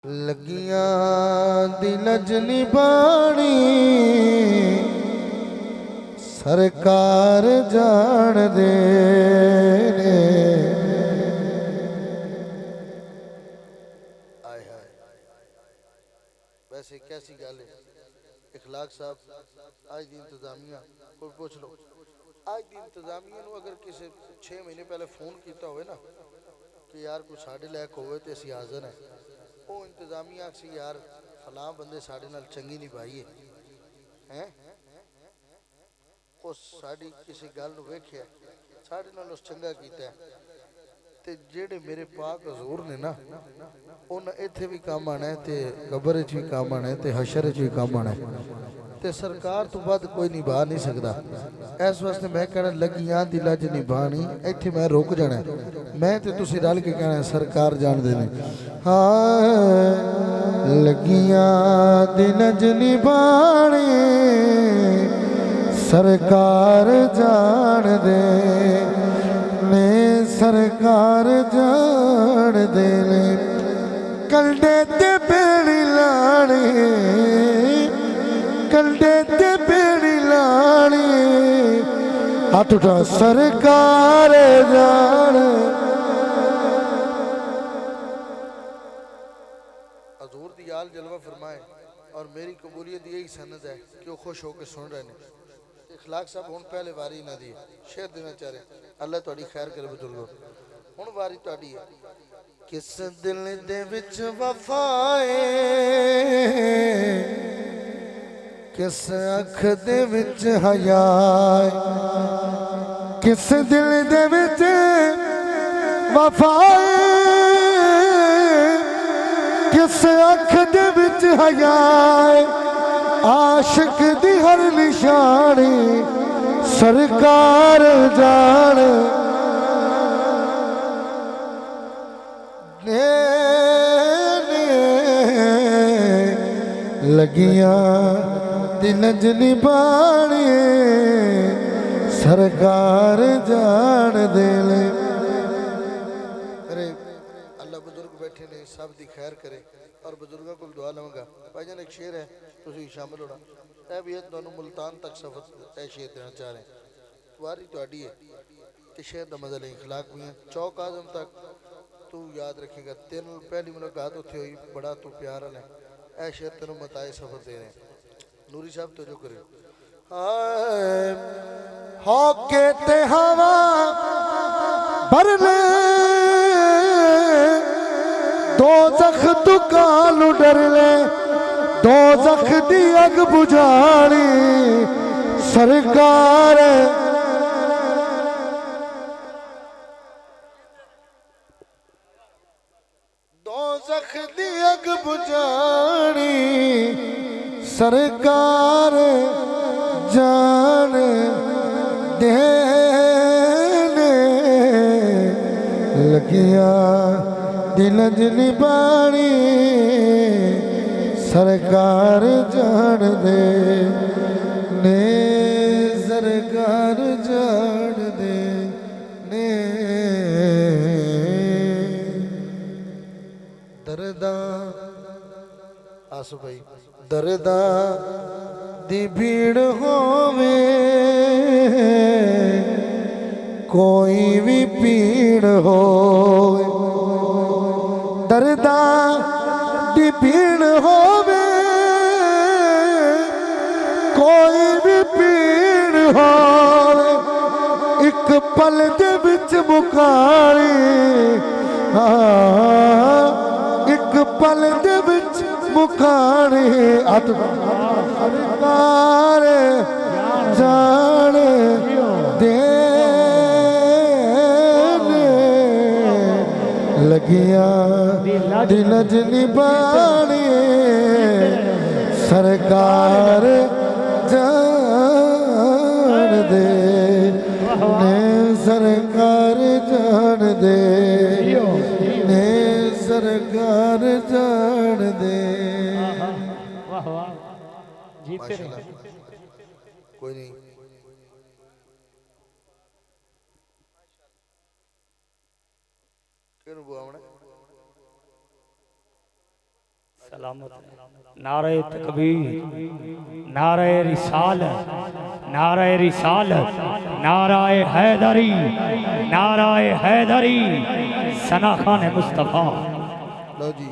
लगियां दिलज निबाणी सरकार जान दे ने। आए हाय वैसे कैसी गल है इखलाक साहब आज दी इंतजामिया कोई पूछ लो आज दी इंतजामिया नूं अगर किसी 6 महीने पहले फोन किया होवे ना कि यार कोई साढ़े लैक होवे तो असीं हाज़र हैं वो इंतजामिया सी यार फलां बंदे साढ़े नाल चंगी नहीं पाई है उस साड़ी किसी गल नूं वेखिया साढ़े नाल उस चंगा कीता है ते जेड़े मेरे पाक हजूर ने ना उन्हें इत्थे भी काम आना है ते कबर च भी काम आना है ते हशर च भी काम आना है ते सरकार तो बाद कोई निभा नहीं सकता। इस वास्ते मैं कहना लगियां दिलां च निभानी इत्थे मैं रुक जाना मैं ते तुसी रल के कहना सरकार जान देने। हाँ लगियां दिलां च निभानी सरकार जान दे ने सरकार जान दे ने कंडे ते बेड़ी लानी कंडे ते बेड़ी लानी हाथ उठा सरकार जान। हजूर दी याल जलवा फरमाए और मेरी कबूलियत यही सनद है कि वो खुश होकर सुन रहे हैं। इखलाक साहब हुण पहले वारी ना दी शेर देना चाह रहे अल्लाह तुहाडी खैर करे बुजुर्गो हुण वारी तुहाडी है। किस दिल दे विच वफाए किस अख दे विच हयाए किस दिल दे विच वफाए किस अख दे विच हयाए आशिक दी हर निशानी सरकार जान ने लगियां दिलां च निभानी सरकार जान दे ले। अरे अल्लाह बुजुर्ग बैठे ने सब दी खैर करे और बुजुर्गों को दुआ लवांगा भाईजान एक शेर है तुसी शामिल होना ऐ भी है तुहानू मुल्तान तक सफर ऐ शेर देना चाह रहे वारी तुहाडी है ते शेर दा मजा नहीं इखलाक भी है चौक आजम तक तू याद रखेगा तेन पहली मुलाकात उत्थे हुई बड़ा तू प्यार है ऐ शेर तेन मताए सफर दे रहे नूरी साहब तो जो करे हौके ते हवा भरले दो जख दुकान डर ले दो जख दी अग बुझानी सरकार दो जख दी अग बुझानी सरकार जान देने लगियां दिलां च निभानी सरकार जान दे ने सरकार जान दे ने दर्दा आसो भाई दर्दा दी भीड़ होवे कोई भी पीड़ होवे दर्दा दी भीड़ होवे कोई भी पीड़ होवे एक पल दे विच मुकानी एक पल दे विच मुकानी सरकार जान दे लगियां दिलां च निभानी सरकार जान दे ने सरकार जान दे ने सरकार जान दे। वाह वाह जीते कोई नहीं क्यों बुआवना सलामत नारे तकबीर नारे रिसालत नारे रिसालत नाराए हैदरी नाराए हैदरी सना खान मुस्तफ़ा। लो जी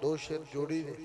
दो शेर जोड़ी ने